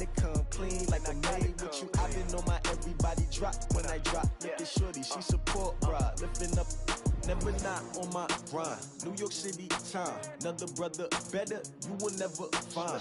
gotta come clean like I made with you. I've been on my everybody drop when I drop. Look at shorty, she support bra, lifting up. Never not on my grind. New York City time. Another brother better, you will never find.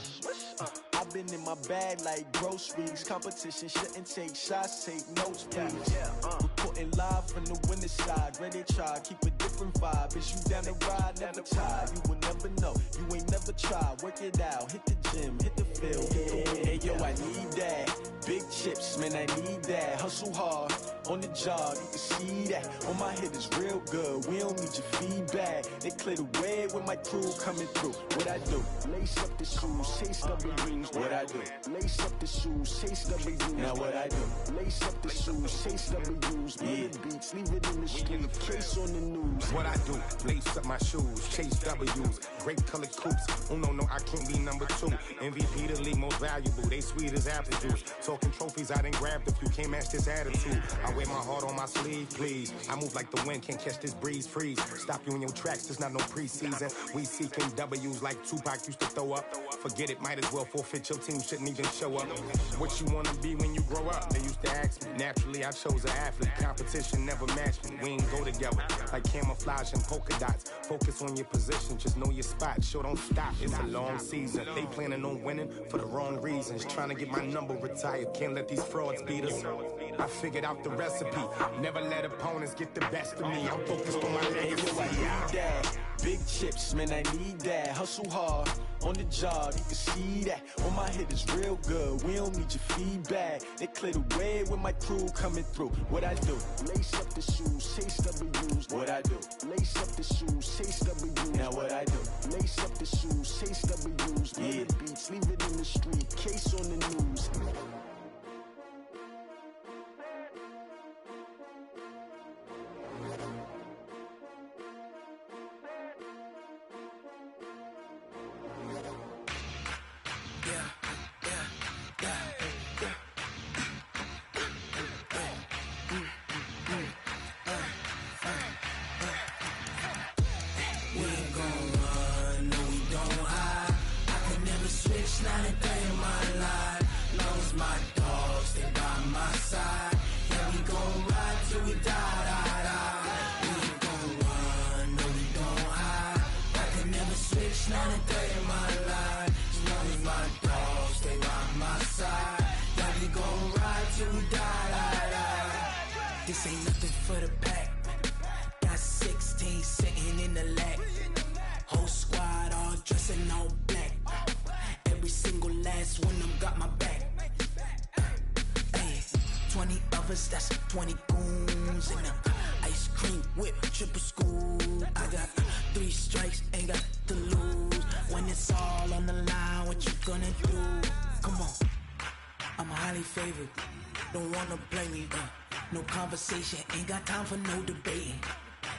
I've been in my bag like groceries. Competition shouldn't take shots, take notes, please. Reporting live from the winning side. Ready to try, keep a different vibe. Is you down the ride, never tired. You will never know, you ain't never tried. Work it out, hit the gym, hit the field, hit the win. Hey yo, I need that. Big chips, man, I need that. Hustle hard, on the job, you can see that. On my hit is real good, we don't need your feedback. They clear the way when my crew coming through. What I do? Lace up the shoes, chase W's. What I do? Lace up the shoes, chase W's. Now what I do? Lace up the shoes, chase W's. Yeah. Beats, leave it in the street, case on the news. What I do? Lace up my shoes, chase W's. Great colored coops. Oh no, I can't be number 2. MVP the league most valuable. They sweet as apple juice. Talking trophies, I done grabbed a few. Can't match this attitude. I wear my heart on my sleeve, please. I move like the wind, can't catch this breeze, freeze. Stop you in your tracks, there's not no preseason. We seeking W's like Tupac used to throw up. Forget it, might as well forfeit. Your team shouldn't even show up. What you wanna be when you grow up? They used to ask me. Naturally, I chose an athlete. Competition never matched me. We ain't go together like camouflage and polka dots. Focus on your position, just know your spot. Sure, don't stop. It's a long season. They planning on winning for the wrong reasons. Trying to get my number retired. Can't let these frauds beat us. I figured out the recipe. Never let opponents get the best of me. I'm focused on my legacy. I need that. Big chips, man, I need that. Hustle hard, on the job, you can see that. On my hit is real good, we don't need your feedback. They clear the way when my crew coming through. What I do? Lace up the shoes, chase W's. What I do? Lace up the shoes, chase W's. Now what I do? Lace up the shoes, chase W's. Yeah. Beats, leave it in the street, case on the news. Not a day in my life, long as my dogs stay by my side. Yeah, we gon' ride till we die. We ain't gon' run, no we don't hide. I can never switch, not a day in my life, as long as my dogs stay by my side. Yeah, we gon' ride till we die. This ain't nothing for the pack. Got 16 sitting in the lag. Whole squad all dressing all black. Every single last one of them got my back. Ay, 20 of us, that's 20 goons in them. Ice cream whip, triple scoop. I got 3 strikes, ain't got to lose. When it's all on the line, what you gonna do? Come on, I'm highly favored. Don't wanna play me, no conversation, ain't got time for no debating.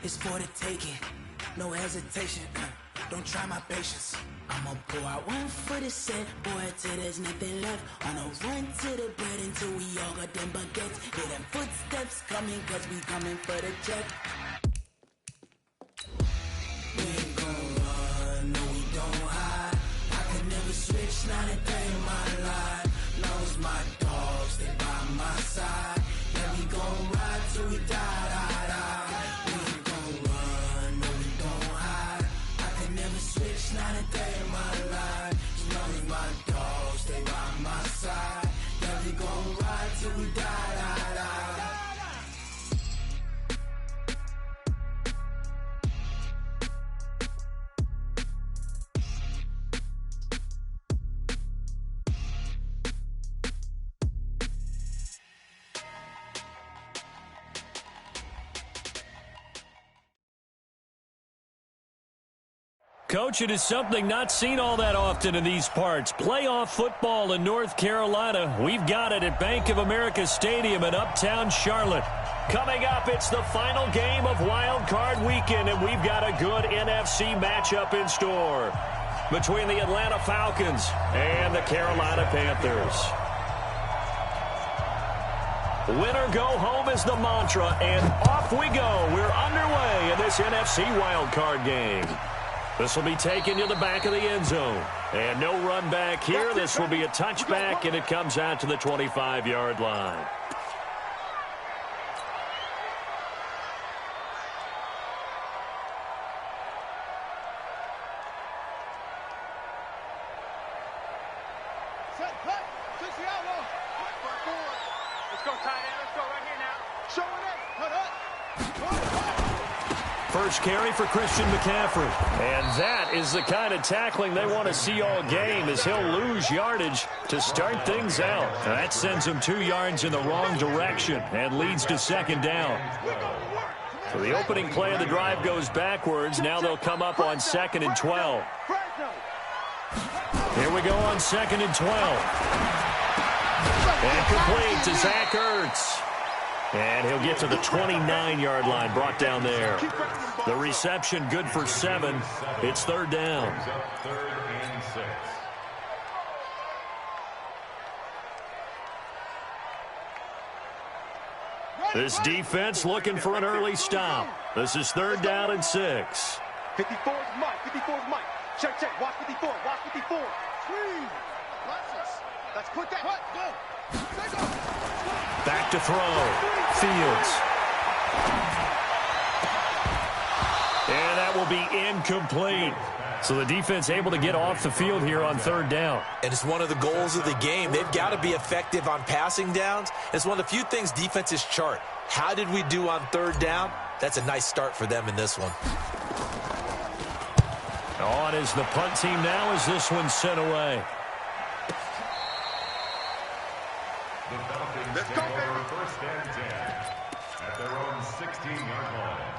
It's for the taking, no hesitation. Don't try my patience. I'ma pour out one for the set, boy, till there's nothing left. On a run to the bread until we all got them baguettes. Hear them footsteps coming, cause we coming for the check. We ain't gon' run, no we don't hide. I can never switch, not a day in my life. Long as my dogs stay by my side. Yeah, we gon' ride till we die. We ain't gon' run, no we don't hide. I can never switch, not a day in my life. As long as my dogs stay by my side. Yeah, we gon' ride till we die. Coach, it is something not seen all that often in these parts. Playoff football in North Carolina. We've got it at Bank of America Stadium in Uptown Charlotte. Coming up, it's the final game of Wild Card Weekend, and we've got a good NFC matchup in store between the Atlanta Falcons and the Carolina Panthers. Winner go home is the mantra, and off we go. We're underway in this NFC Wild Card game. This will be taken to the back of the end zone. And no run back here. This will be a touchback, and it comes out to the 25-yard line. First carry for Christian McCaffrey. And that is the kind of tackling they want to see all game, as he'll lose yardage to start things out. Now that sends him 2 yards in the wrong direction and leads to second down. So the opening play of the drive goes backwards. Now they'll come up on 2nd and 12. Here we go on 2nd and 12. And complete to Zach Ertz. And he'll get to the 29-yard line, brought down there. The reception good for 7. It's 3rd down. This defense looking for an early stop. This is 3rd down and 6. 54 is Mike. 54 is Mike. Check, check. Watch 54. Watch 54. Let's put that. Go. Back to throw. Fields. And that will be incomplete. So the defense able to get off the field here on 3rd down. And it's one of the goals of the game. They've got to be effective on passing downs. It's one of the few things defenses chart. How did we do on 3rd down? That's a nice start for them in this one. On is the punt team now as this one's sent away. Let's go, baby. 1st and 10 at their own 16-yard line.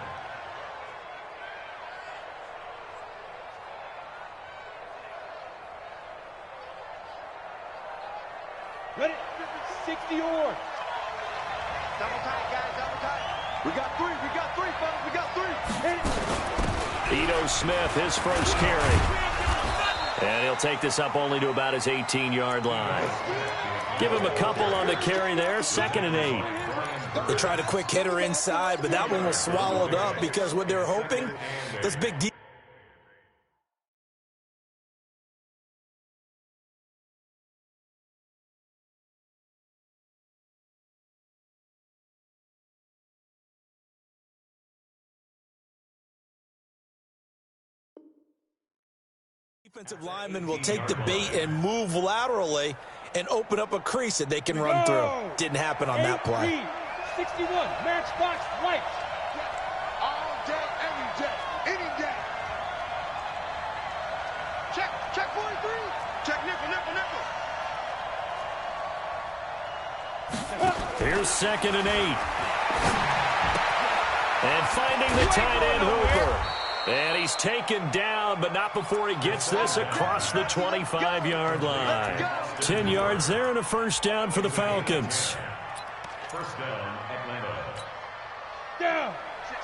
Ready? 60 or. Double tight, guys. Double tight. We got 3. We got 3, fellas. We got 3. Ito Smith, his first carry. And he'll take this up only to about his 18-yard line. Give him a couple on the carry there. 2nd and 8. They tried a quick hitter inside, but that one was swallowed up because what they're hoping, this big defensive lineman will take the bait and move laterally and open up a crease that they can run through. Didn't happen on that play. 61, matchbox, right. All day, every day, any day. Check 43. Check nickel. Here's 2nd and 8. And finding the tight end Hooper. And he's taken down, but not before he gets this across the 25-yard line. 10 yards there and a 1st down for the Falcons. 1st down, Atlanta. Down.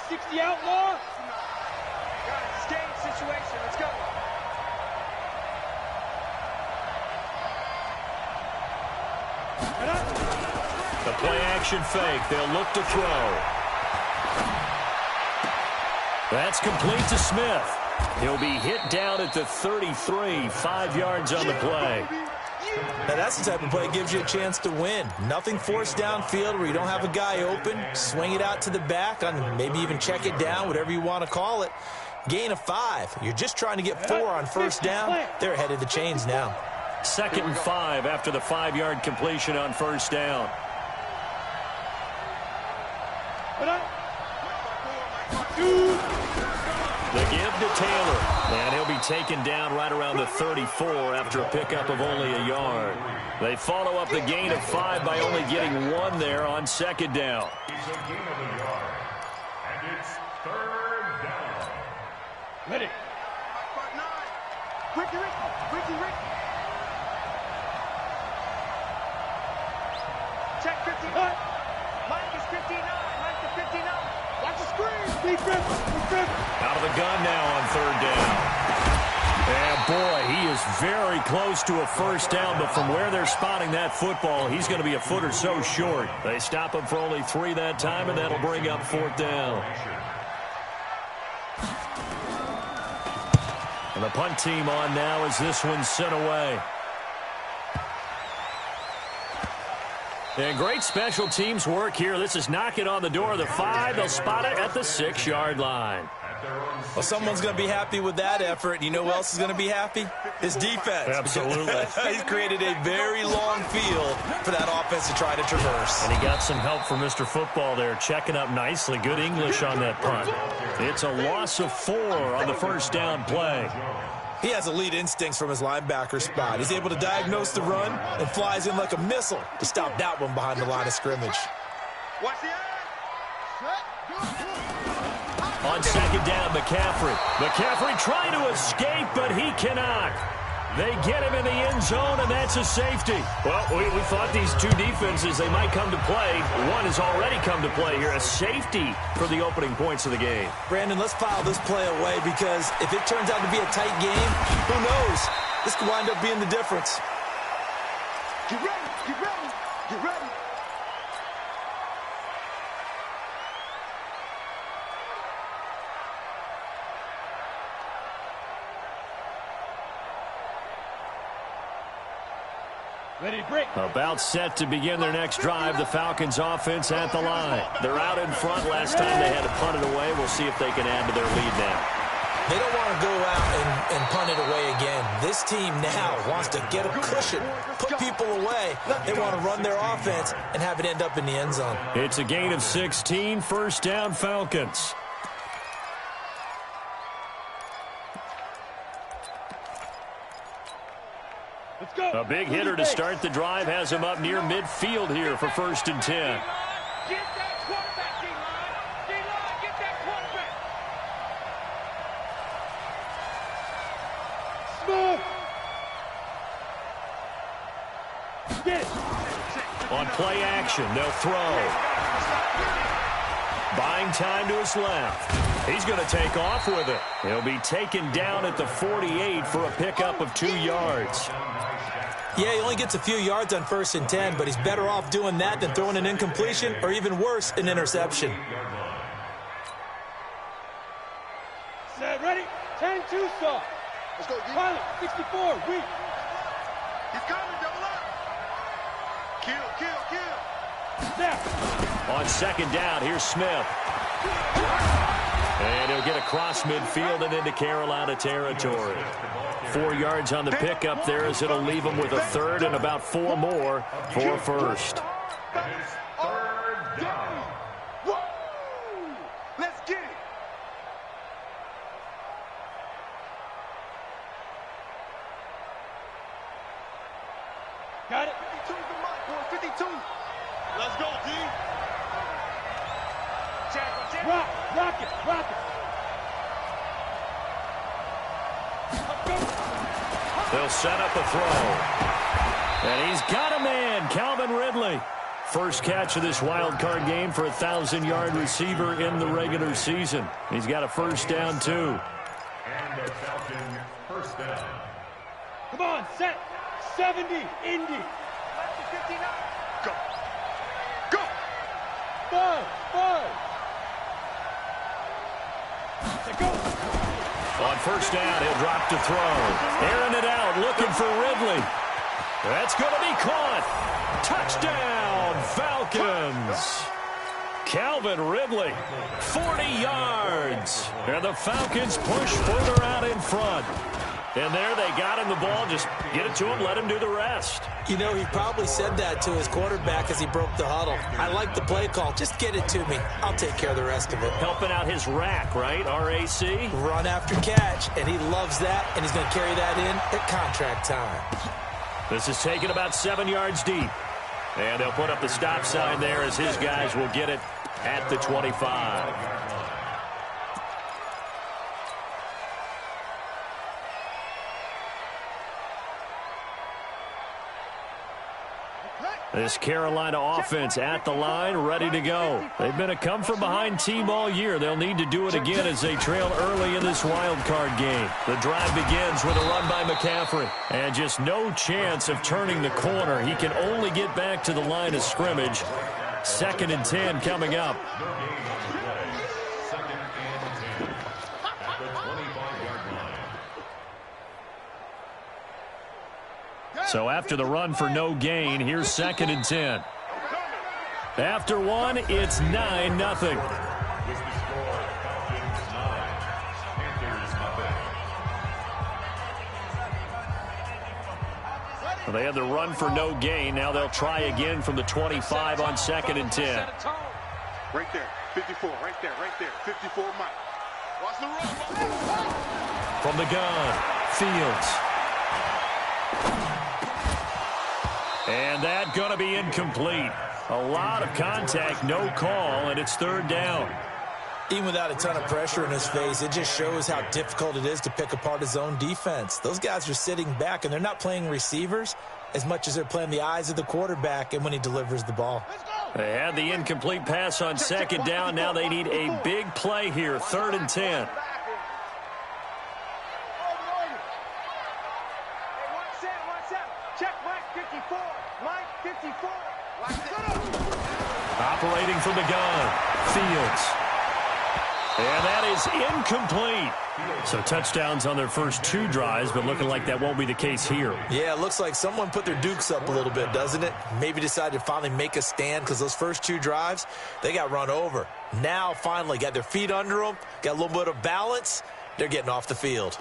60 outlaw. Got it. Game situation. Let's go. The play action fake. They'll look to throw. That's complete to Smith. He'll be hit down at the 33, 5 yards on the play. Now that's the type of play that gives you a chance to win. Nothing forced downfield where you don't have a guy open. Swing it out to the back, on maybe even check it down, whatever you want to call it. Gain of 5. You're just trying to get 4 on 1st down. They're ahead of the chains now. 2nd and 5 after the 5-yard completion on 1st down. The give to Taylor. And he'll be taken down right around the 34 after a pickup of only a yard. They follow up the gain of 5 by only getting 1 there on 2nd down. It's a gain of a yard. And it's 3rd down. Ready. Ricky. Check 59. Mike is 59. Mike is 59. Watch the screen. Out of the gun now on 3rd down. And boy, he is very close to a 1st down, but from where they're spotting that football, he's going to be a foot or so short. They stop him for only 3 that time, and that'll bring up 4th down. And the punt team on now as this one's sent away. And great special teams work here. This is knocking on the door of the 5. They'll spot it at the 6-yard line. Well, someone's going to be happy with that effort. You know who else is going to be happy? His defense. Absolutely. He's created a very long field for that offense to try to traverse. And he got some help from Mr. Football there, checking up nicely. Good English on that punt. It's a loss of 4 on the first down play. He has elite instincts from his linebacker spot. He's able to diagnose the run and flies in like a missile to stop that one behind the line of scrimmage. Watch the On second down, McCaffrey. McCaffrey trying to escape, but he cannot. They get him in the end zone, and that's a safety. Well, we thought these two defenses, they might come to play. One has already come to play here, a safety for the opening points of the game. Brandon, let's file this play away because if it turns out to be a tight game, who knows? This could wind up being the difference. Get ready, get ready, get ready. Ready, break. About set to begin their next drive, the Falcons offense at the line. They're out in front. Last time they had to punt it away. We'll see if they can add to their lead now. They don't want to go out and punt it away again. This team now wants to get a cushion, put people away. They want to run their offense and have it end up in the end zone. It's a gain of 16, first down Falcons. Let's go. A big hitter to start the drive has him up near midfield here for 1st and 10. Get that quarterback, D-line. D-line, get that quarterback. Smooth. Get it. On play action, they'll throw. Buying time to his left. He's going to take off with it. He'll be taken down at the 48 for a pickup of 2 yards. Yeah, he only gets a few yards on 1st and 10, but he's better off doing that than throwing an incompletion or even worse, an interception. Set, ready? 10-2 stop. Let's go, D. Pilot, 64, weak. He's coming, double up. Kill, kill, kill. Snap. On second down, here's Smith. And he'll get across midfield and into Carolina territory. 4 yards on the pickup there as it'll leave him with a 3rd and about 4 more for first. It's 3rd down. Let's get it. Got it. 52 is the mark, boy. 52. Let's go, D. Rock it, rock it. They'll set up a throw. And he's got a man, Calvin Ridley. First catch of this wild card game for a 1,000-yard receiver in the regular season. He's got a first down, too. And a Falcon first down. Come on, set. 70, Indy. 59. Go. Go. 5. Go. On first down, he'll drop to throw. Airing it out, looking for Ridley. That's going to be caught. Touchdown, Falcons. Calvin Ridley, 40 yards. And the Falcons push further out in front. And there they got him the ball. Just get it to him, let him do the rest. You know, he probably said that to his quarterback as he broke the huddle. I like the play call. Just get it to me. I'll take care of the rest of it. Helping out his rack, right? RAC? Run after catch, and he loves that, and he's going to carry that in at contract time. This is taken about 7 yards deep. And they'll put up the stop sign there as his guys will get it at the 25. This Carolina offense at the line, ready to go. They've been a come-from-behind team all year. They'll need to do it again as they trail early in this wild card game. The drive begins with a run by McCaffrey. And just no chance of turning the corner. He can only get back to the line of scrimmage. 2nd and 10 coming up. So after the run for no gain, here's 2nd and 10. After one, it's 9-0. Well, they had the run for no gain. Now they'll try again from the 25 on 2nd and 10. Right there, 54, right there, 54, Mike. Watch the run. From the gun, Fields. And that going to be incomplete. A lot of contact, no call, and it's 3rd down. Even without a ton of pressure in his face, it just shows how difficult it is to pick apart his own defense. Those guys are sitting back, and they're not playing receivers as much as they're playing the eyes of the quarterback and when he delivers the ball. They had the incomplete pass on 2nd down. Now they need a big play here, 3rd and 10. Check Mike 54. Mike 54. Operating from the gun, Fields. And that is incomplete. So touchdowns on their first 2 drives, but looking like that won't be the case here. Yeah, it looks like someone put their dukes up a little bit, doesn't it? Maybe decided to finally make a stand because those first 2 drives, they got run over. Now, finally, got their feet under them, got a little bit of balance. They're getting off the field.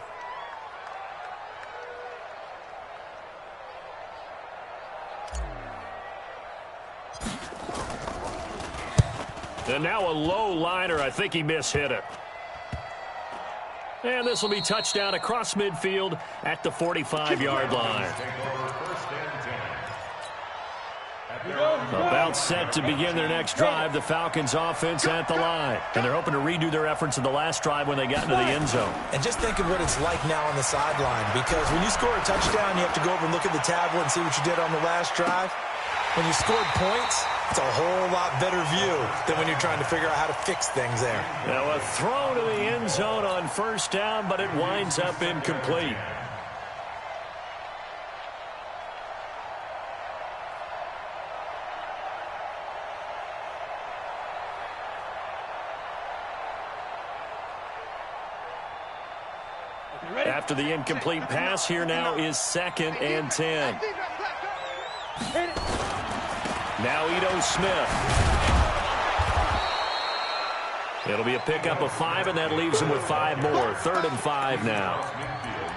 And now a low liner. I think he mishit it. And this will be touchdown across midfield at the 45-yard line. About set to begin their next drive. The Falcons offense at the line. And they're hoping to redo their efforts in the last drive when they got into the end zone. And just think of what it's like now on the sideline, because when you score a touchdown, you have to go over and look at the tablet and see what you did on the last drive. When you scored points, it's a whole lot better view than when you're trying to figure out how to fix things there. Now a throw to the end zone on 1st down, but it winds up incomplete. After the incomplete pass, here now is 2nd and 10. Now Ito Smith. It'll be a pickup of 5, and that leaves him with 5 more. 3rd and 5 now.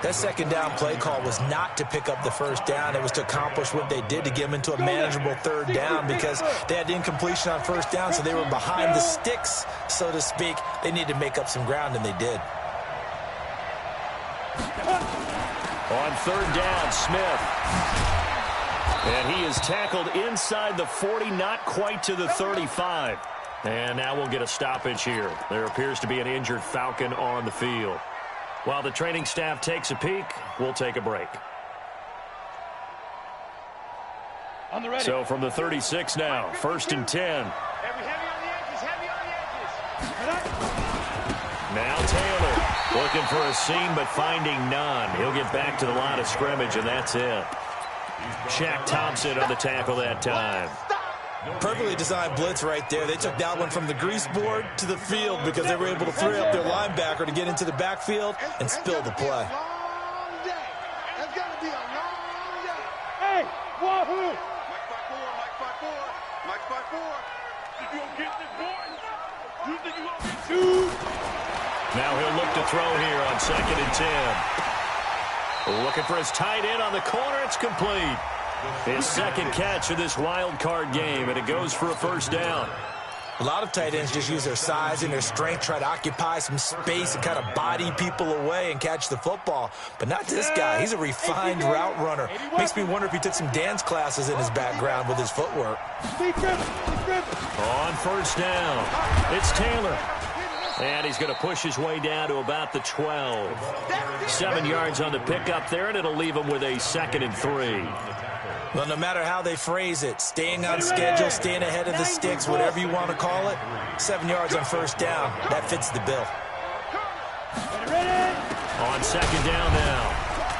That 2nd down play call was not to pick up the 1st down. It was to accomplish what they did to get them into a manageable 3rd down because they had incompletion on 1st down, so they were behind the sticks, so to speak. They needed to make up some ground, and they did. On 3rd down, Smith. And he is tackled inside the 40, not quite to the 35. And now we'll get a stoppage here. There appears to be an injured Falcon on the field. While the training staff takes a peek, we'll take a break. On the ready. So from the 36 now, 1st and 10. Heavy on the edges, Now Taylor looking for a seam but finding none. He'll get back to the line of scrimmage, and that's it. Shaq Thompson on the tackle that time. Perfectly designed blitz right there. They took that one from the grease board to the field because they were able to free up their linebacker to get into the backfield and spill the play. That's got to be a long day. Hey, wahoo! Mike 5-4. Mike 5-4. Think you gonna get this, boy? You think you gonna get 2? Now he'll look to throw here on 2nd and 10. Looking for his tight end on the corner. It's complete. His 2nd catch of this wild card game, and it goes for a 1st down. A lot of tight ends just use their size and their strength, try to occupy some space and kind of body people away and catch the football. But not this guy. He's a refined route runner. Makes me wonder if he took some dance classes in his background with his footwork. On 1st down, it's Taylor. And he's going to push his way down to about the 12. 7 yards on the pickup there, and it'll leave him with a 2nd and 3. Well, no matter how they phrase it, staying on schedule, staying ahead of the sticks, whatever you want to call it, 7 yards on 1st down, that fits the bill. On 2nd down now,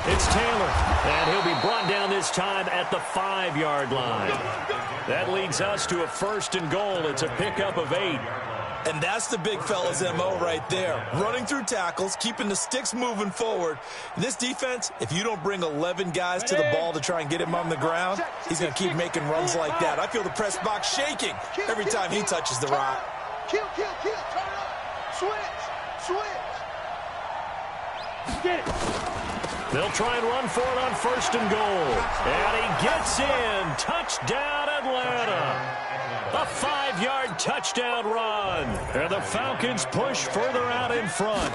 it's Taylor, and he'll be brought down this time at the 5-yard line. That leads us to a 1st and goal. It's a pickup of 8. And that's the big fella's MO right there. Running through tackles, keeping the sticks moving forward. This defense, if you don't bring 11 guys to the ball to try and get him on the ground, he's going to keep making runs like that. I feel the press box shaking every time he touches the rock. Kill, turn it up. Switch. Get it. They'll try and run for it on 1st and goal. And he gets in. Touchdown, Atlanta. A 5-yard touchdown run. And the Falcons push further out in front.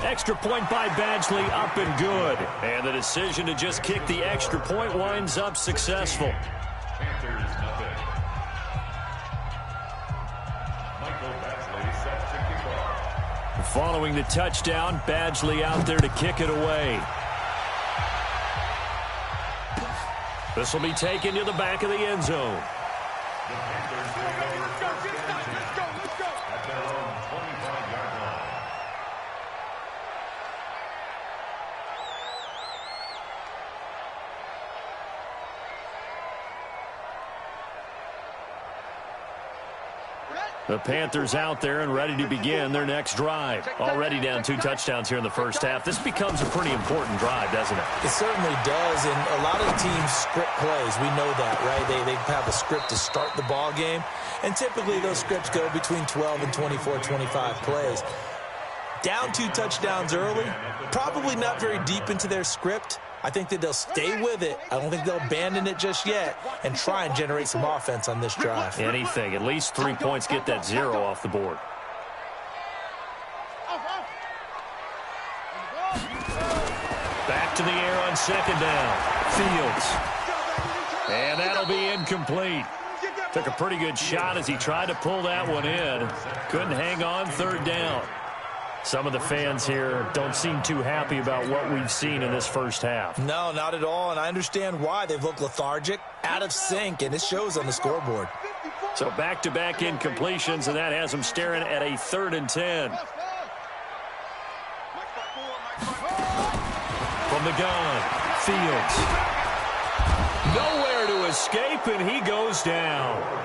Extra point by Badgley, up and good. And the decision to just kick the extra point winds up successful. Panthers nothing. Michael Badgley set to kick off. Following the touchdown, Badgley out there to kick it away. This will be taken to the back of the end zone. The Panthers will go first and 10 at their own 25-yard line. The Panthers out there and ready to begin their next drive. Already down 2 touchdowns here in the first half. This becomes a pretty important drive, doesn't it? It certainly does, and a lot of the teams script plays. We know that, right? They have a script to start the ball game, and typically those scripts go between 12 and 24, 25 plays. Down 2 touchdowns early, probably not very deep into their script. I think that they'll stay with it. I don't think they'll abandon it just yet and try and generate some offense on this drive. Anything. At least 3 points, get that 0 off the board. Back to the air on 2nd down. Fields. And that'll be incomplete. Took a pretty good shot as he tried to pull that one in. Couldn't hang on 3rd down. Some of the fans here don't seem too happy about what we've seen in this first half. No, not at all, and I understand why. They've looked lethargic, out of sync, and it shows on the scoreboard. So back-to-back incompletions, and that has them staring at a 3rd and 10. From the gun, Fields. Nowhere to escape, and he goes down.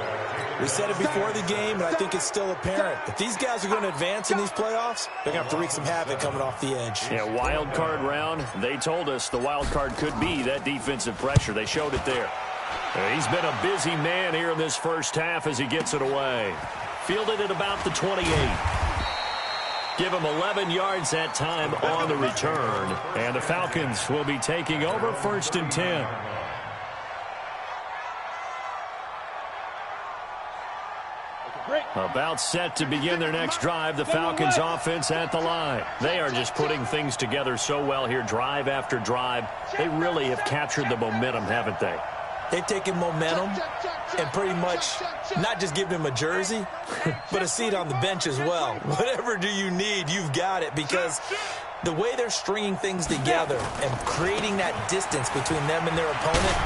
We said it before the game, and I think it's still apparent. If these guys are going to advance in these playoffs, they're going to have to wreak some havoc coming off the edge. Yeah, wild card round. They told us the wild card could be that defensive pressure. They showed it there. He's been a busy man here in this first half as he gets it away. Fielded at about the 28. Give him 11 yards that time on the return. And the Falcons will be taking over 1st and 10. About set to begin their next drive, the Falcons offense at the line. They are just putting things together so well here, drive after drive. They really have captured the momentum, haven't they? They've taken momentum and pretty much not just given him a jersey, but a seat on the bench as well. Whatever do you need, you've got it, because the way they're stringing things together and creating that distance between them and their opponent,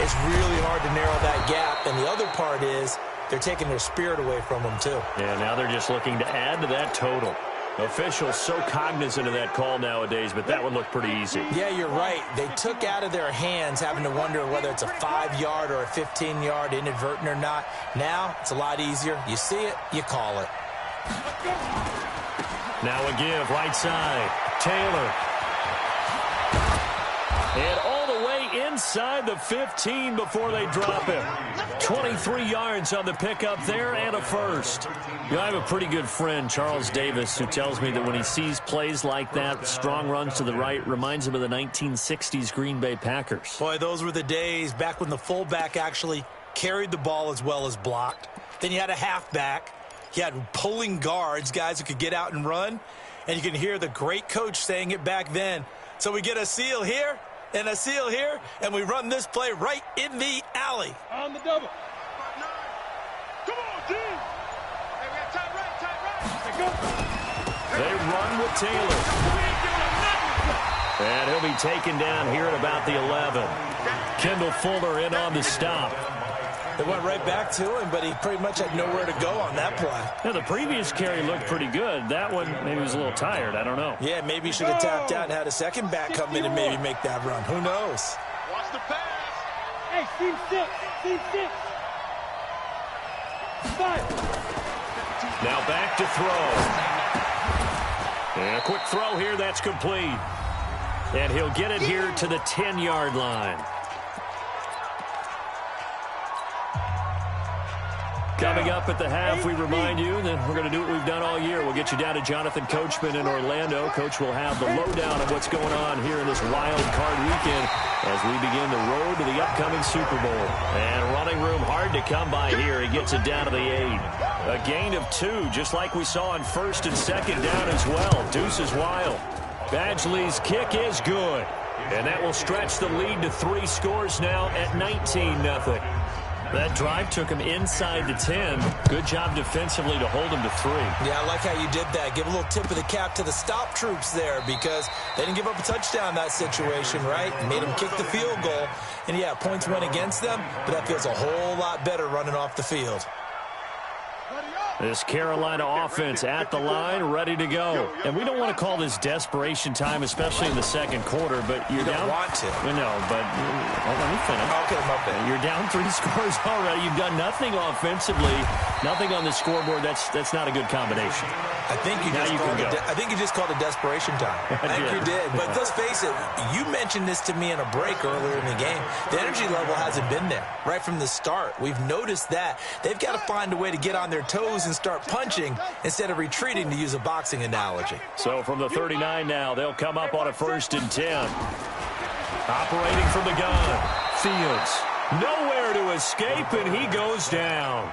it's really hard to narrow that gap. And the other part is they're taking their spirit away from them, too. Yeah, now they're just looking to add to that total. Officials so cognizant of that call nowadays, but that would look pretty easy. Yeah, you're right. They took out of their hands having to wonder whether it's a 5-yard or a 15-yard inadvertent or not. Now it's a lot easier. You see it, you call it. Now a give, right side. Taylor. And all the way inside the 15 before they drop him. 23 yards on the pickup there and a first. You know, I have a pretty good friend, Charles Davis, who tells me that when he sees plays like that, strong runs to the right, reminds him of the 1960s Green Bay Packers. Boy, those were the days back when the fullback actually carried the ball as well as blocked. Then you had a halfback. You had pulling guards, guys who could get out and run. And you can hear the great coach saying it back then. So we get a seal here and a seal here, and we run this play right in the alley. On the double. Come on, G. Hey, we got tight right. Hey, go. They run with Taylor. And he'll be taken down here at about the 11. Kendall Fuller in on the stop. They went right back to him, but he pretty much had nowhere to go on that play. Now, the previous carry looked pretty good. That one, maybe was a little tired. I don't know. Yeah, maybe he should have tapped out and had a second back come in and maybe make that run. Who knows? Watch the pass. Hey, team 6. Team 6. Now back to throw. And a quick throw here, that's complete. And he'll get it here to the 10-yard line. Coming up at the half, we remind you that we're going to do what we've done all year. We'll get you down to Jonathan Coachman in Orlando. Coach will have the lowdown of what's going on here in this wild card weekend as we begin the road to the upcoming Super Bowl. And running room hard to come by here. He gets it down to the 8. A gain of 2, just like we saw on first and second down as well. Deuce is wild. Badgley's kick is good. And that will stretch the lead to 3 scores now at 19-0. That drive took him inside the 10. Good job defensively to hold him to 3. Yeah, I like how you did that. Give a little tip of the cap to the stop troops there because they didn't give up a touchdown in that situation, right? Made them kick the field goal. And, yeah, points went against them, but that feels a whole lot better running off the field. This Carolina offense at the line, ready to go. And we don't want to call this desperation time, especially in the second quarter, but you're down. You don't want to. No, but let me finish. Okay, my bad. You're down 3 scores already. You've done nothing offensively, nothing on the scoreboard. That's not a good combination. I think you just called it desperation time. I think you did. But let's face it, you mentioned this to me in a break earlier in the game. The energy level hasn't been there right from the start. We've noticed that. They've got to find a way to get on their toes and start punching instead of retreating, to use a boxing analogy. So from the 39 now, they'll come up on a 1st and 10. Operating from the gun, Fields. Nowhere to escape, and he goes down.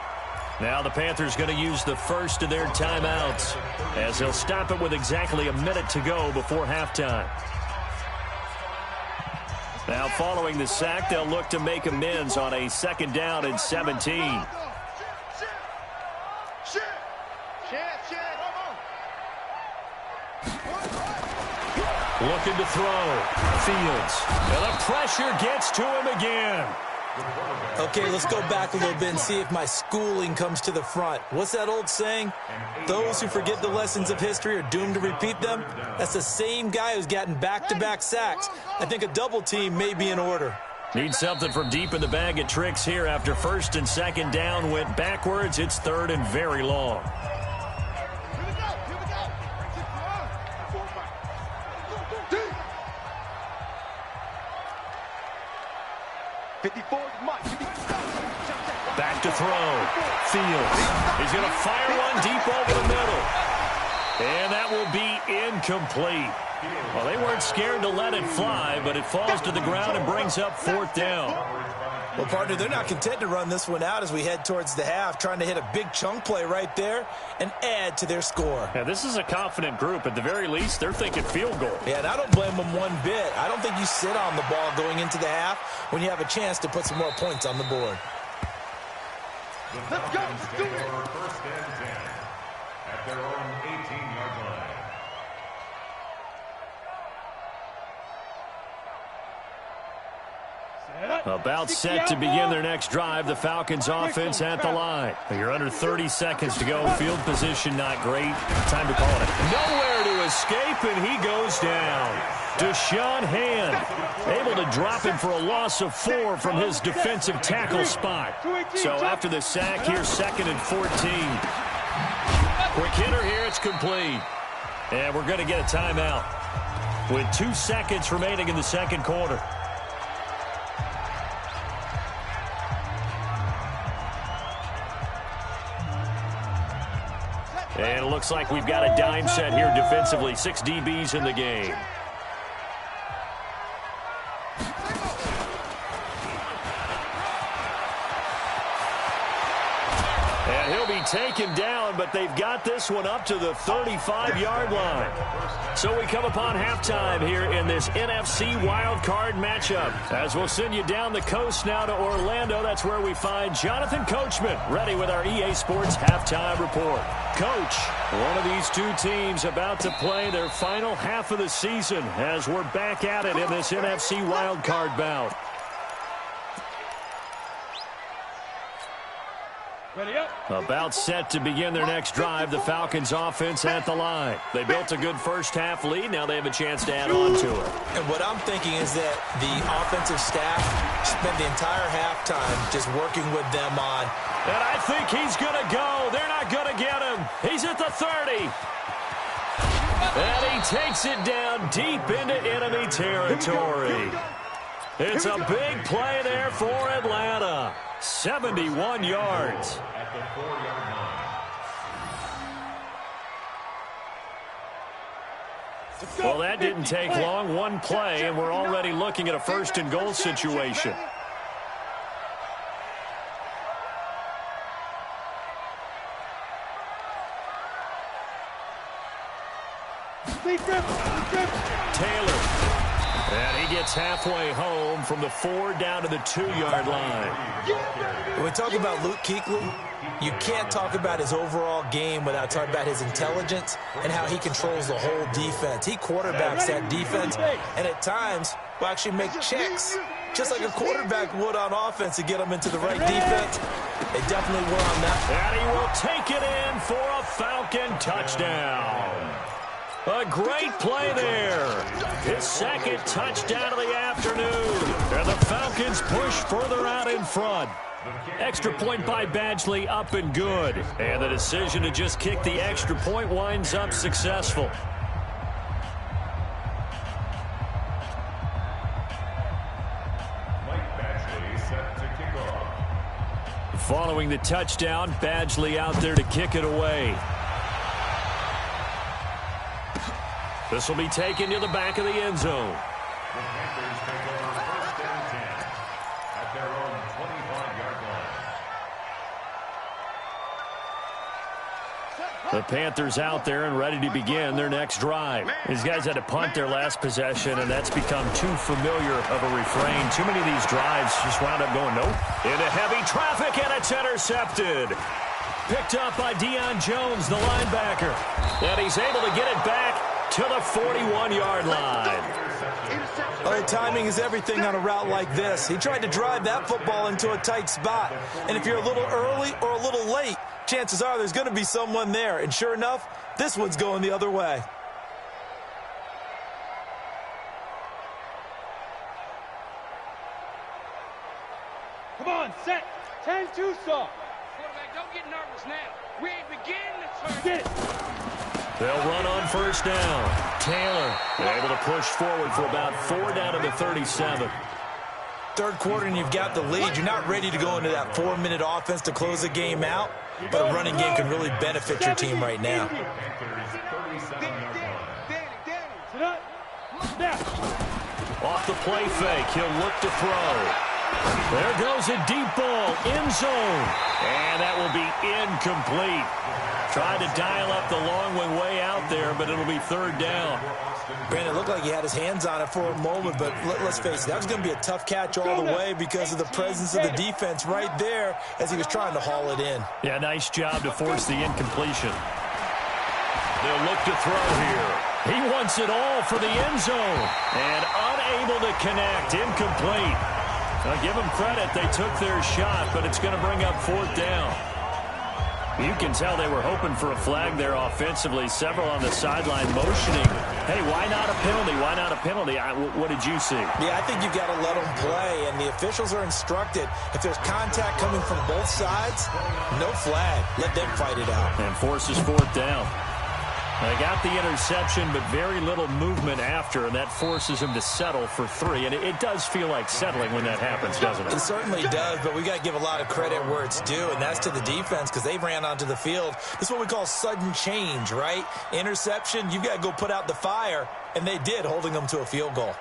Now the Panthers going to use the first of their timeouts as they'll stop it with exactly a minute to go before halftime. Now following the sack, they'll look to make amends on a 2nd down and 17. Looking to throw. Fields. And the pressure gets to him again. Okay, let's go back a little bit and see if my schooling comes to the front. What's that old saying? Those who forget the lessons of history are doomed to repeat them. That's the same guy who's gotten back-to-back sacks. I think a double team may be in order. Need something from deep in the bag of tricks here after 1st and 2nd down went backwards. It's 3rd and very long. 54 Mike. Back to throw. Fields. He's going to fire one deep over the middle. And that will be incomplete. Well, they weren't scared to let it fly, but it falls to the ground and brings up 4th down. Well, partner, they're not content to run this one out as we head towards the half, trying to hit a big chunk play right there and add to their score. Yeah, this is a confident group. At the very least, they're thinking field goal. Yeah, and I don't blame them one bit. I don't think you sit on the ball going into the half when you have a chance to put some more points on the board. Let's go. Let's do it. 1st and 10 at their own 18-yard line. About set to begin their next drive. The Falcons offense at the line. You're under 30 seconds to go. Field position not great. Time to call it. Nowhere to escape, and he goes down. Deshaun Hand able to drop him for a loss of 4 from his defensive tackle spot. So after the sack here, 2nd and 14. Quick hitter here. It's complete. And we're going to get a timeout with 2 seconds remaining in the second quarter. And it looks like we've got a dime set here defensively. 6 DBs in the game. And he'll be taken down, but they've got this one up to the 35-yard line. So we come upon halftime here in this NFC wildcard matchup. As we'll send you down the coast now to Orlando. That's where we find Jonathan Coachman ready with our EA Sports halftime report. Coach, one of these two teams about to play their final half of the season as we're back at it in this NFC wildcard bout. Ready up. About set to begin their next drive. The Falcons offense at the line. They built a good first half lead. Now they have a chance to add on to it. And what I'm thinking is that the offensive staff spent the entire halftime just working with them on And I think he's going to go. They're not going to get him. He's at the 30. And he takes it down deep into enemy territory. It's a big play there for Atlanta. 71 yards. At the 4-yard line. Well, that didn't take long. One play, and we're already looking at a first-and-goal situation. Taylor. And he gets halfway home from the 4 down to the 2-yard line. When we talk about Luke Kuechly, you can't talk about his overall game without talking about his intelligence and how he controls the whole defense. He quarterbacks that defense, and at times will actually make checks, just like a quarterback would on offense to get them into the right defense. They definitely were on that. And he will take it in for a Falcon touchdown. A great play there. His second touchdown of the afternoon. And the Falcons push further out in front. Extra point by Badgley, up and good. And the decision to just kick the extra point winds up successful. Mike Badgley set to kick off. Following the touchdown, Badgley out there to kick it away. This will be taken to the back of the end zone. The Panthers take over 1st and 10 at their own 25-yard line. The Panthers out there and ready to begin their next drive. These guys had to punt their last possession, and that's become too familiar of a refrain. Too many of these drives just wound up going nope. Into heavy traffic, and it's intercepted. Picked up by Deion Jones, the linebacker. And he's able to get it back to the 41-yard line. Well, the timing is everything on a route like this. He tried to drive that football into a tight spot. And if you're a little early or a little late, chances are there's going to be someone there. And sure enough, this one's going the other way. Come on, set. 10-2 saw. Quarterback, don't get nervous now. We ain't beginning to turn. Get it. They'll run on first down. Taylor able to push forward for about 4 down to the 37. Third quarter and you've got the lead. You're not ready to go into that 4-minute offense to close the game out, but a running game can really benefit your team right now. Panthers 37-yard line. Off the play fake, he'll look to throw. There goes a deep ball, end zone. And that will be incomplete. Tried to dial up the long one way out there, but it'll be 3rd down. Brandon, it looked like he had his hands on it for a moment, but let's face it, that was going to be a tough catch all the way because of the presence of the defense right there as he was trying to haul it in. Yeah, nice job to force the incompletion. They'll look to throw here. He wants it all for the end zone. And unable to connect, incomplete. Now give them credit, they took their shot, but it's going to bring up 4th down. You can tell they were hoping for a flag there offensively. Several on the sideline motioning. Hey, why not a penalty? Why not a penalty? What did you see? Yeah, I think you've got to let them play, and the officials are instructed if there's contact coming from both sides, no flag. Let them fight it out. And forces 4th down. They got the interception, but very little movement after, and that forces him to settle for 3. And it does feel like settling when that happens, doesn't it? It certainly does, but we got to give a lot of credit where it's due, and that's to the defense because they ran onto the field. This is what we call sudden change, right? Interception, you've got to go put out the fire, and they did, holding them to a field goal.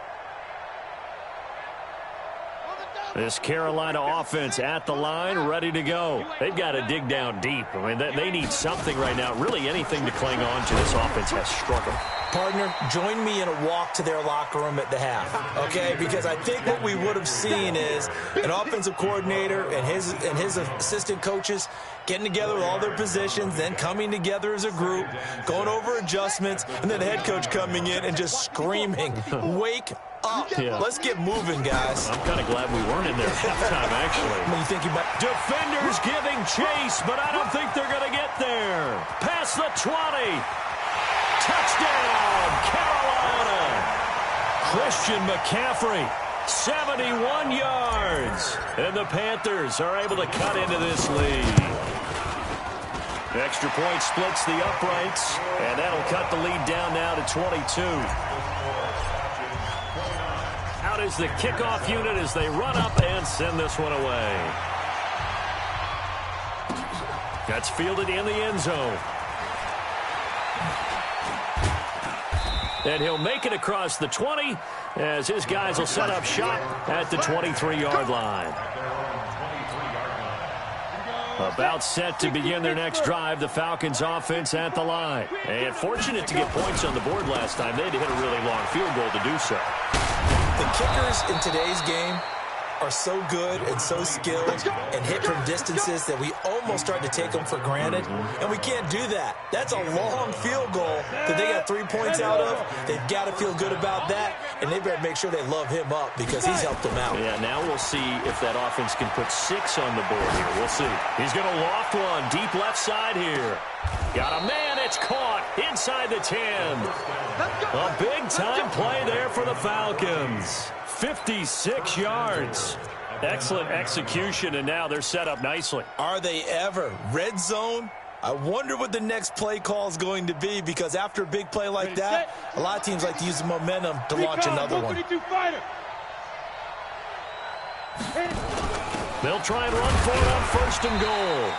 This Carolina offense at the line, ready to go. They've got to dig down deep. I mean, they need something right now, really anything to cling on to. This offense has struggled. Partner, join me in a walk to their locker room at the half, okay? Because I think what we would have seen is an offensive coordinator and his assistant coaches getting together with all their positions, then coming together as a group, going over adjustments, and then the head coach coming in and just screaming, wake up. Yeah. Let's get moving, guys. I'm kind of glad we weren't in there at halftime, actually. When you think about Defenders giving chase, but I don't think they're going to get there. Past the 20. Touchdown, Carolina. Christian McCaffrey 71 yards. And the Panthers are able to cut into this lead. The extra point splits the uprights, and that'll cut the lead down now to 22. Out is the kickoff unit as they run up and send this one away. That's fielded in the end zone. And he'll make it across the 20 as his guys will set up shop at the 23-yard line. About set to begin their next drive, the Falcons offense at the line. And fortunate to get points on the board last time. They had to hit a really long field goal to do so. The kickers in today's game are so good and so skilled and hit from distances that we almost start to take them for granted, and we can't do that. That's a long field goal that they got 3 points out of. They've got to feel good about that, and they better make sure they love him up because he's helped them out. Yeah, now we'll see if that offense can put 6 on the board here. We'll see. He's going to loft one deep left side here. Got a man, it's caught inside the 10. A big-time play there for the Falcons. 56 yards. Excellent execution, and now they're set up nicely. Are they ever? Red zone? I wonder what the next play call is going to be, because after a big play like that, a lot of teams like to use the momentum to launch another one. They'll try and run for it on 1st and goal.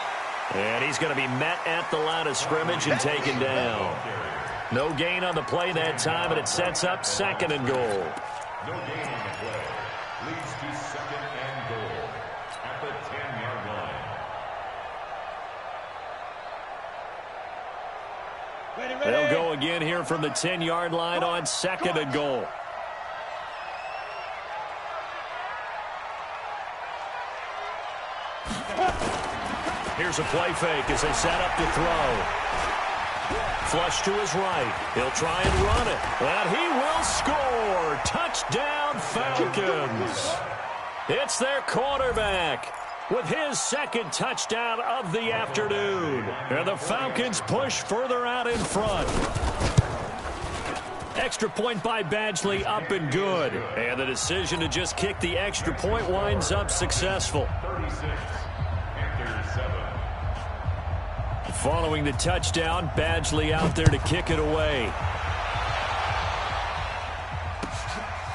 And he's going to be met at the line of scrimmage and taken down. No gain on the play that time, and it sets up 2nd and goal. No gain on the play. Leads to 2nd and goal at the 10-yard line. They'll go again here from the 10-yard line on 2nd and goal. Here's a play fake as they set up to throw. Flush to his right. He'll try and run it. And he will score. Touchdown, Falcons. It's their quarterback with his 2nd touchdown of the afternoon. And the Falcons push further out in front. Extra point by Badgley, up and good. And the decision to just kick the extra point winds up successful. 36, Panthers 7. Following the touchdown, Badgley out there to kick it away.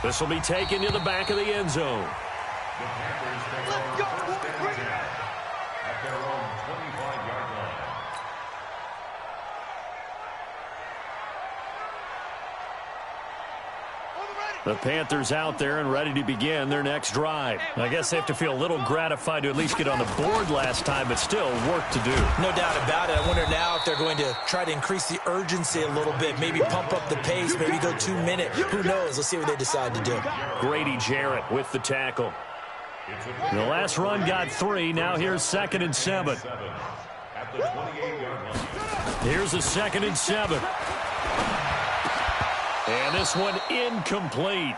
This will be taken to the back of the end zone. The Panthers take over 1st and 10 at their own 25-yard line. The Panthers out there and ready to begin their next drive. I guess they have to feel a little gratified to at least get on the board last time, but still work to do. No doubt about it. I wonder now if they're going to try to increase the urgency a little bit, maybe pump up the pace, maybe go 2 minutes. Who knows? Let's see what they decide to do. Grady Jarrett with the tackle. The last run got 3. Now here's 2nd and 7. At the 28-yard line. Here's a 2nd and 7. And this one incomplete.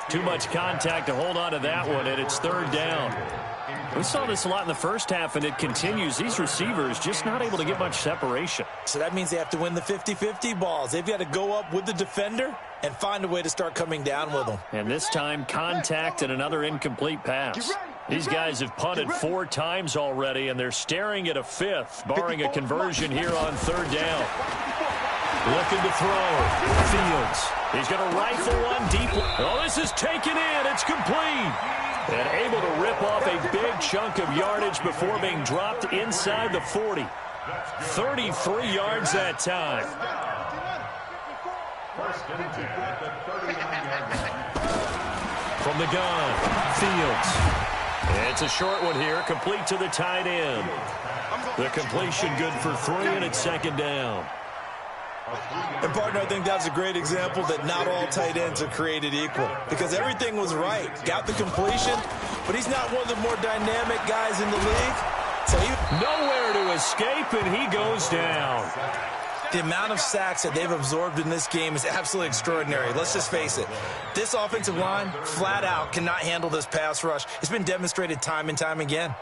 Too much contact to hold on to that one, and it's 3rd down. We saw this a lot in the first half, and it continues. These receivers just not able to get much separation. So that means they have to win the 50-50 balls. They've got to go up with the defender and find a way to start coming down with them. And this time, contact and another incomplete pass. These guys have punted 4 times already, and they're staring at a 5th, barring a conversion here on 3rd down. Looking to throw. Fields. He's going to rifle one deep. Oh, this is taken in. It's complete. And able to rip off a big chunk of yardage before being dropped inside the 40. 33 yards that time. 1st and 10 at the 39-yard line. From the gun, Fields. It's a short one here, complete to the tight end. The completion good for 3, and it's 2nd down. And, partner, I think that's a great example that not all tight ends are created equal, because everything was right. Got the completion, but he's not one of the more dynamic guys in the league. So nowhere to escape, and he goes down. The amount of sacks that they've absorbed in this game is absolutely extraordinary. Let's just face it. This offensive line, flat out, cannot handle this pass rush. It's been demonstrated time and time again.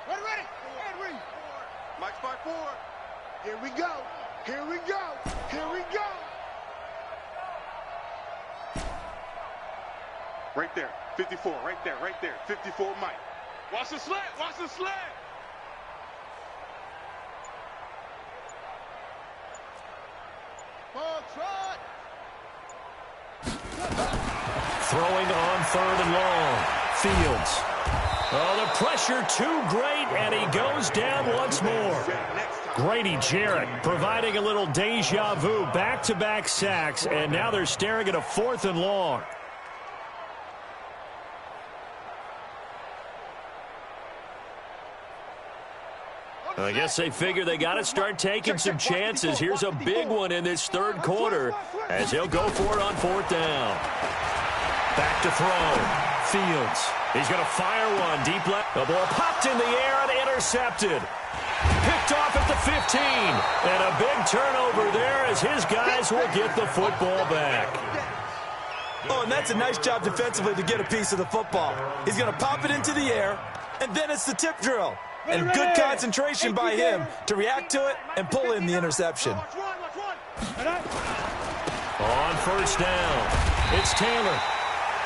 Ready. Mike's by 4. Here we go. Right there. 54. Right there. Right there. 54 Mike. Watch the slant. Watch the slant. Throwing on 3rd and long. Fields. Oh, the pressure too great, and he goes down once more. Grady Jarrett providing a little deja vu, back-to-back sacks, and now they're staring at a 4th and long. I guess they figure they got to start taking some chances. Here's a big one in this 3rd quarter as he'll go for it on 4th down. Back to throw. Fields. He's going to fire one deep left. The ball popped in the air and intercepted. Picked off at the 15. And a big turnover there as his guys will get the football back. Oh, and that's a nice job defensively to get a piece of the football. He's going to pop it into the air, and then it's the tip drill. And good concentration by him to react to it and pull in the interception. On 1st down, it's Taylor.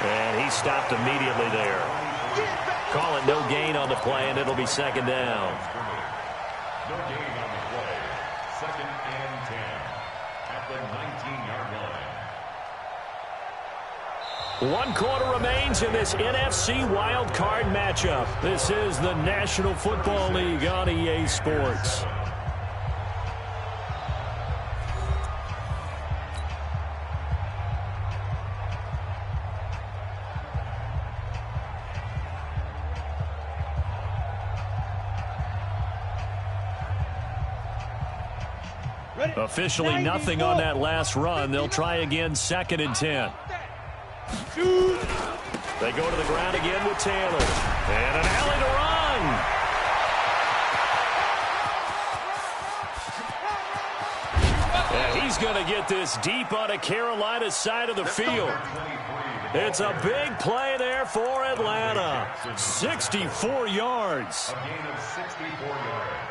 And he stopped immediately there. Call it no gain on the play, and it'll be 2nd down. No gain on the play. 2nd and 10 at the 19-yard line. 1 quarter remains in this NFC Wild Card matchup. This is the National Football League on EA Sports. Officially nothing on that last run. They'll try again 2nd and 10. They go to the ground again with Taylor. And an alley to run. And he's going to get this deep on a Carolina side of the field. It's a big play there for Atlanta. 64 yards. A gain of 64 yards.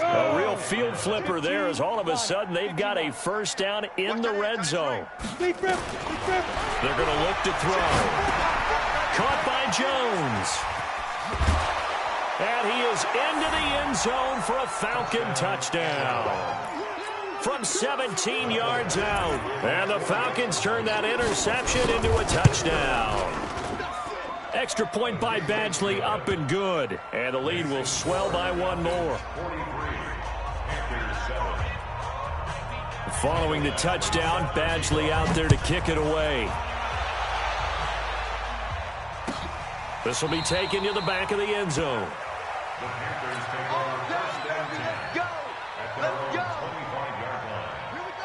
A real field flipper there as all of a sudden they've got a 1st down in the red zone. They're going to look to throw. Caught by Jones. And he is into the end zone for a Falcon touchdown. From 17 yards out. And the Falcons turn that interception into a touchdown. Extra point by Badgley, up and good. And the lead will swell by 1 more. Following the touchdown, Badgley out there to kick it away. This will be taken to the back of the end zone. The Panthers take over 1st and 10 at their own 25-yard line.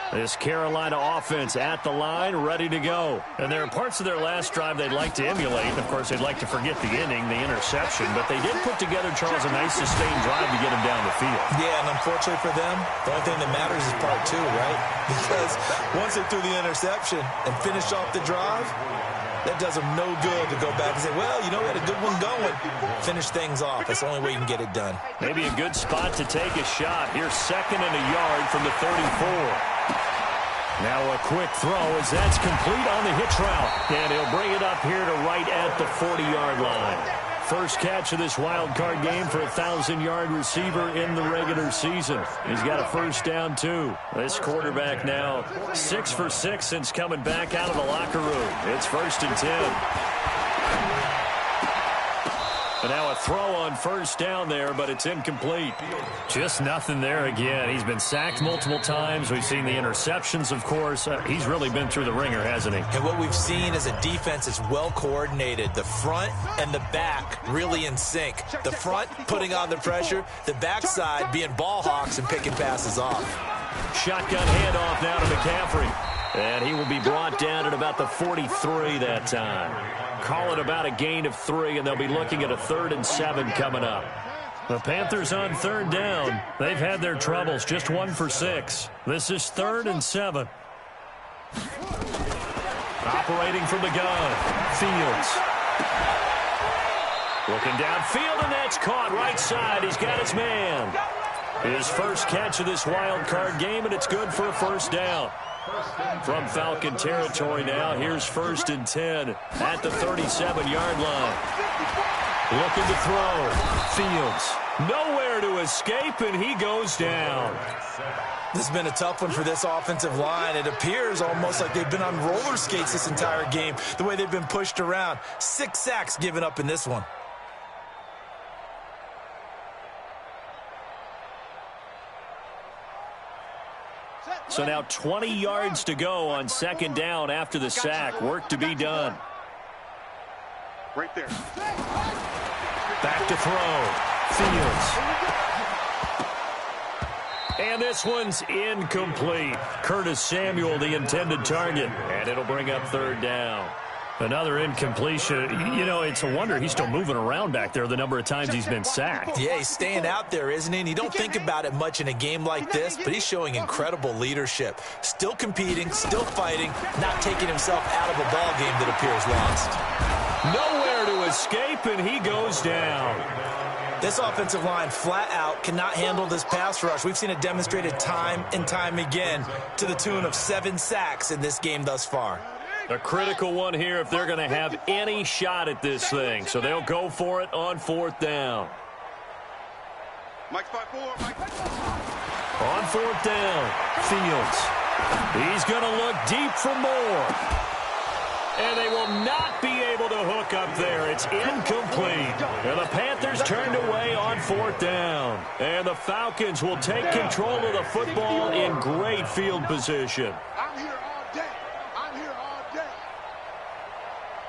This Carolina offense at the line, ready to go. And there are parts of their last drive they'd like to emulate. Of course, they'd like to forget the inning, the interception. But they did put together, Charles, a nice sustained drive to get them down the field. Yeah, and unfortunately for them, the only thing that matters is part 2, right? Because once they threw the interception and finished off the drive, that does them no good to go back and say, well, you know, we had a good one going. Finish things off. That's the only way you can get it done. Maybe a good spot to take a shot. Here's 2nd and a yard from the 34. Now a quick throw as that's complete on the hitch route. And he'll bring it up here to right at the 40-yard line. First catch of this wild card game for a 1,000-yard receiver in the regular season. He's got a 1st down, too. This quarterback now 6 for 6 since coming back out of the locker room. It's 1st and 10. And now a throw on 1st down there, but it's incomplete. Just nothing there again. He's been sacked multiple times. We've seen the interceptions, of course. He's really been through the ringer, hasn't he? And what we've seen is a defense that's well coordinated. The front and the back really in sync. The front putting on the pressure. The backside being ball hawks and picking passes off. Shotgun handoff now to McCaffrey. And he will be brought down at about the 43 that time. Call it about a gain of 3, and they'll be looking at a 3rd and 7 coming up. The Panthers on 3rd down. They've had their troubles, just 1 for 6. This is 3rd and 7. Operating from the gun, Fields. Looking downfield, and that's caught right side. He's got his man. His first catch of this wild card game, and it's good for a 1st down. From Falcon territory now, here's 1st and 10 at the 37-yard line. Looking to throw. Fields. Nowhere to escape, and he goes down. This has been a tough one for this offensive line. It appears almost like they've been on roller skates this entire game, the way they've been pushed around. 6 sacks given up in this one. So now 20 yards to go on 2nd down after the sack. Work to be done. Right there. Back to throw. Fields. And this one's incomplete. Curtis Samuel, the intended target. And it'll bring up 3rd down. Another incompletion. You know, it's a wonder he's still moving around back there the number of times he's been sacked. Yeah, he's staying out there, isn't he? And you don't think about it much in a game like this, but he's showing incredible leadership. Still competing, still fighting, not taking himself out of a ball game that appears lost. Nowhere to escape, and he goes down. This offensive line flat out cannot handle this pass rush. We've seen it demonstrated time and time again to the tune of 7 sacks in this game thus far. A critical one here if they're going to have any shot at this thing. So they'll go for it on 4th down. Mike's 5-4. Mike. On 4th down, Fields. He's going to look deep for more. And they will not be able to hook up there. It's incomplete. And the Panthers turned away on 4th down. And the Falcons will take control of the football in great field position. I'm here all day. I'm here all day.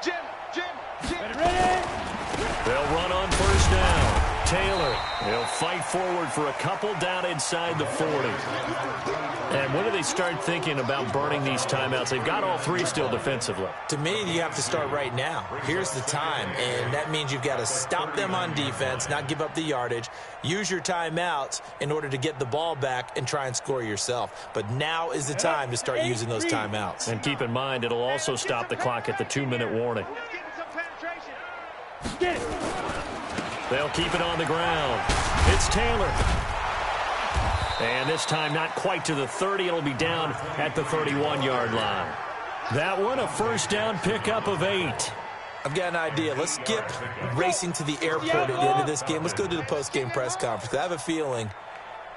Jim. Ready? They'll run on 1st down. Taylor, he'll fight forward for a couple down inside the 40. And when do they start thinking about burning these timeouts? They've got all 3 still defensively. To me, you have to start right now. Here's the time, and that means you've got to stop them on defense, not give up the yardage, use your timeouts in order to get the ball back and try and score yourself. But now is the time to start using those timeouts. And keep in mind, it'll also stop the clock at the 2-minute warning. Get it. They'll keep it on the ground. It's Taylor. And this time not quite to the 30. It'll be down at the 31-yard line. That one, a 1st down pickup of 8. I've got an idea. Let's skip racing to the airport at the end of this game. Let's go to the post-game press conference. I have a feeling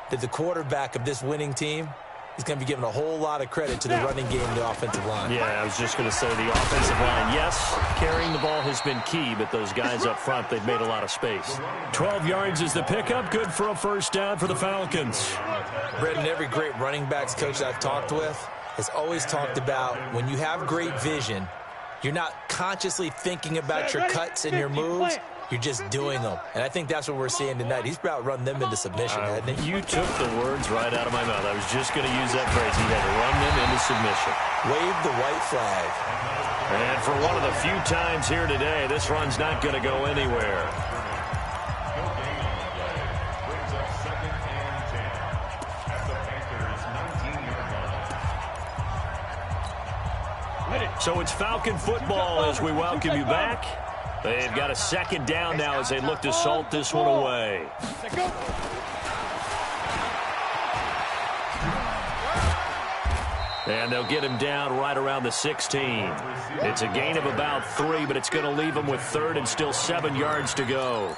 that the quarterback of this winning team is going to be given a whole lot of credit to the running game and the offensive line. Yeah, I was just going to say the offensive line, yes, carrying the ball has been key, but those guys up front, they've made a lot of space. 12 yards is the pickup, good for a 1st down for the Falcons. Brendan, every great running backs coach that I've talked with has always talked about when you have great vision, you're not consciously thinking about your cuts and your moves. You're just doing them. And I think that's what we're seeing tonight. He's about run them into submission, hasn't he? You took the words right out of my mouth. I was just going to use that phrase. He had to run them into submission. Wave the white flag. And for one of the few times here today, this run's not going to go anywhere. Brings up 2nd and 10 at the Panthers' 19-yard line. So it's Falcon football as we welcome you back. They've got a 2nd down now as they look to salt this one away. And they'll get him down right around the 16. It's a gain of about 3, but it's going to leave him with 3rd and still 7 yards to go.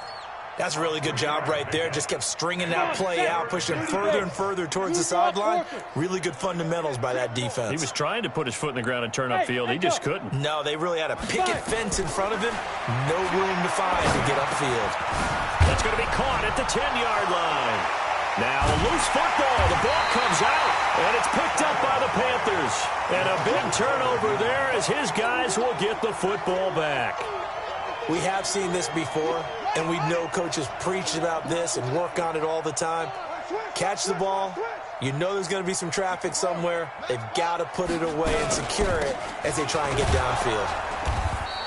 That's a really good job right there. Just kept stringing that play out, pushing further and further towards the sideline. Really good fundamentals by that defense. He was trying to put his foot in the ground and turn upfield. He just couldn't. No, they really had a picket fence in front of him. No room to find to get upfield. That's going to be caught at the 10-yard line. Now a loose football. The ball comes out, and it's picked up by the Panthers. And a big turnover there as his guys will get the football back. We have seen this before, and we know coaches preach about this and work on it all the time. Catch the ball. You know there's going to be some traffic somewhere. They've got to put it away and secure it as they try and get downfield.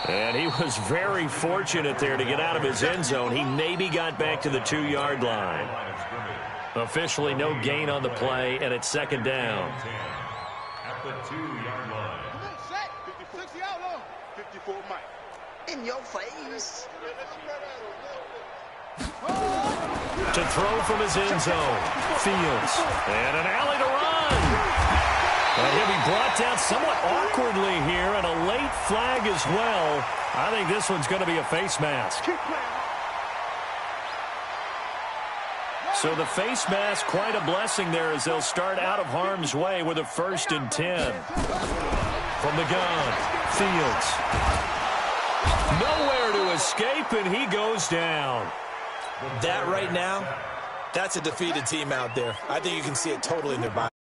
And he was very fortunate there to get out of his end zone. He maybe got back to the 2-yard line. Officially no gain on the play, and it's 2nd down. At the 2-yard line. 54 Mike. In your face. To throw from his end zone. Fields. And an alley to run. And he'll be brought down somewhat awkwardly here, and a late flag as well. I think this one's going to be a face mask. So the face mask, quite a blessing there as they'll start out of harm's way with a 1st and 10. From the gun, Fields. Nowhere to escape, and he goes down. That right now, that's a defeated team out there. I think you can see it totally in their body.